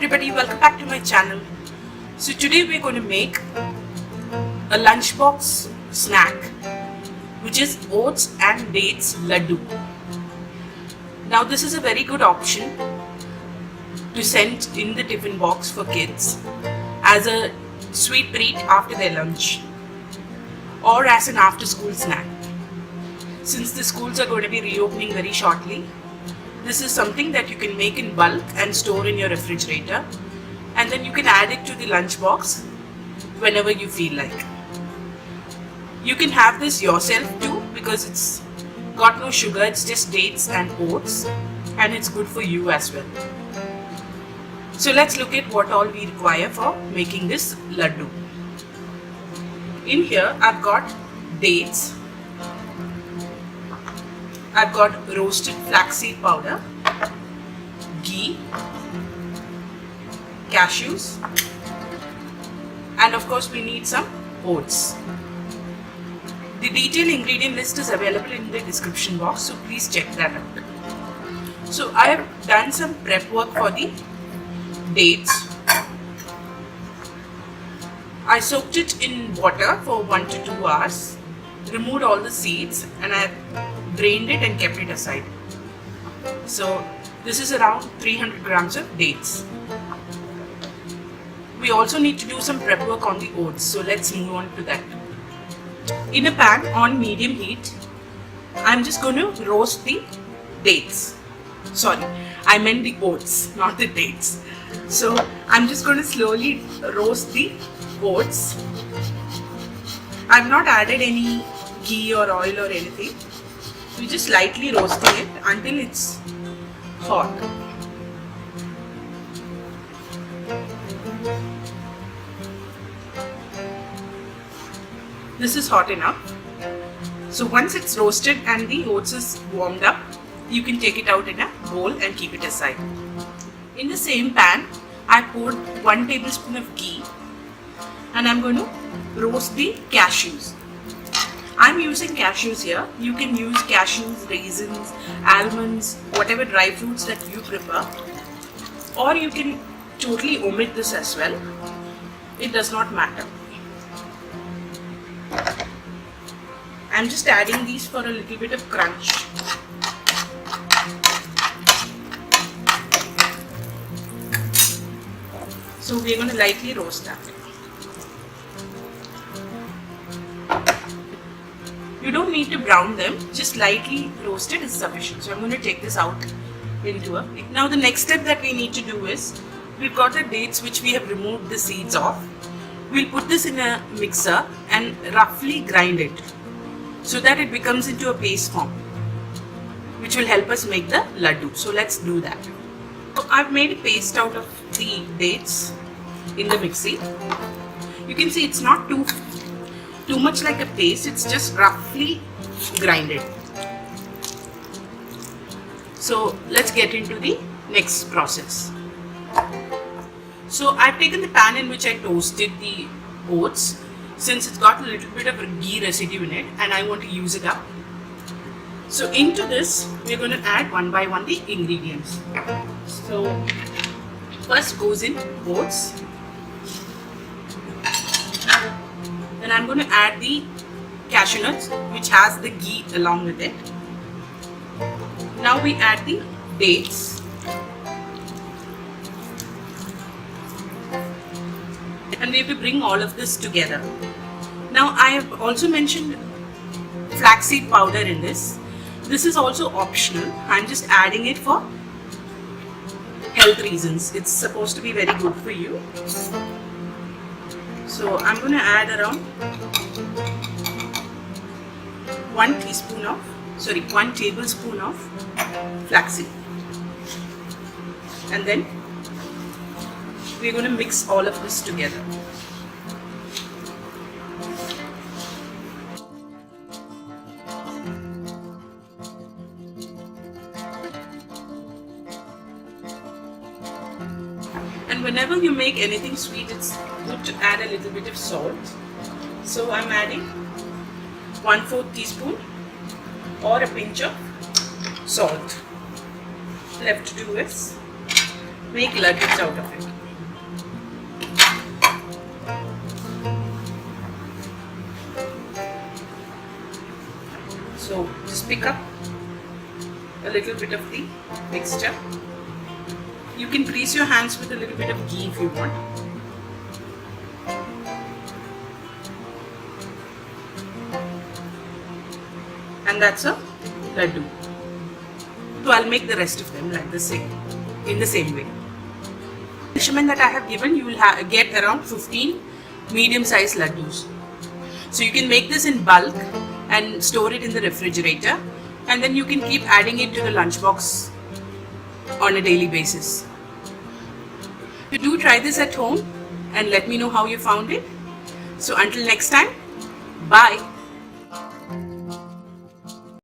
everybody, welcome back to my channel. So today we're going to make a lunchbox snack which is oats and dates laddu. Now this is a very good option to send in the tiffin box for kids as a sweet treat after their lunch or as an after school snack. Since the schools are going to be reopening very shortly, this is something that you can make in bulk and store in your refrigerator, and then you can add it to the lunchbox whenever you feel like. You can have this yourself too because it's got no sugar, it's just dates and oats, and it's good for you as well. So let's look at what all we require for making this laddu. In here I've got dates, I've got roasted flaxseed powder, ghee, cashews, and of course we need some oats. The detailed ingredient list is available in the description box, so please check that out. So I have done some prep work for the dates. I soaked it in water for 1 to 2 hours, removed all the seeds, and I drained it and kept it aside. So this is around 300 grams of dates. We also need to do some prep work on the oats, so let's move on to that. In a pan on medium heat, I'm just going to roast the dates. Sorry, I meant the oats, not the dates. So I'm just going to slowly roast the oats. I've not added any ghee or oil or anything. We're just lightly roasting it until it's hot. This is hot enough. So once it's roasted and the oats is warmed up, you can take it out in a bowl and keep it aside. In the same pan, I poured 1 tablespoon of ghee and I'm going to roast the cashews. I'm using cashews here. You can use cashews, raisins, almonds, whatever dry fruits that you prefer, or you can totally omit this as well. It does not matter. I'm just adding these for a little bit of crunch. So we're going to lightly roast that. You don't need to brown them, just lightly roasted is sufficient. So I'm going to take this out into a... Now the next step that we need to do is, we've got the dates which we have removed the seeds of. We'll put this in a mixer and roughly grind it so that it becomes into a paste form, which will help us make the laddu. So let's do that. So I've made a paste out of the dates in the mixie. You can see it's not too much like a paste, it's just roughly grinded. So let's get into the next process. So I've taken the pan in which I toasted the oats, since it's got a little bit of a ghee residue in it and I want to use it up. So into this we're going to add one by one the ingredients. So first goes in oats. Then I'm going to add the cashew nuts, which has the ghee along with it. Now we add the dates. And we have to bring all of this together. Now I have also mentioned flaxseed powder in this. This is also optional. I'm just adding it for health reasons. It's supposed to be very good for you. So I'm going to add around 1 tablespoon of flaxseed. And then we're going to mix all of this together. And whenever you make anything sweet, it's good to add a little bit of salt. So I'm adding 1/4 teaspoon or a pinch of salt. Left to do is make laddoos out of it. So just pick up a little bit of the mixture. You can grease your hands with a little bit of ghee if you want. And that's a laddu. So I'll make the rest of them like the same, in the same way. The measurement that I have given, you will get around 15 medium-sized laddus. So you can make this in bulk and store it in the refrigerator, and then you can keep adding it to the lunchbox on a daily basis. You do try this at home and let me know how you found it. So until next time, bye.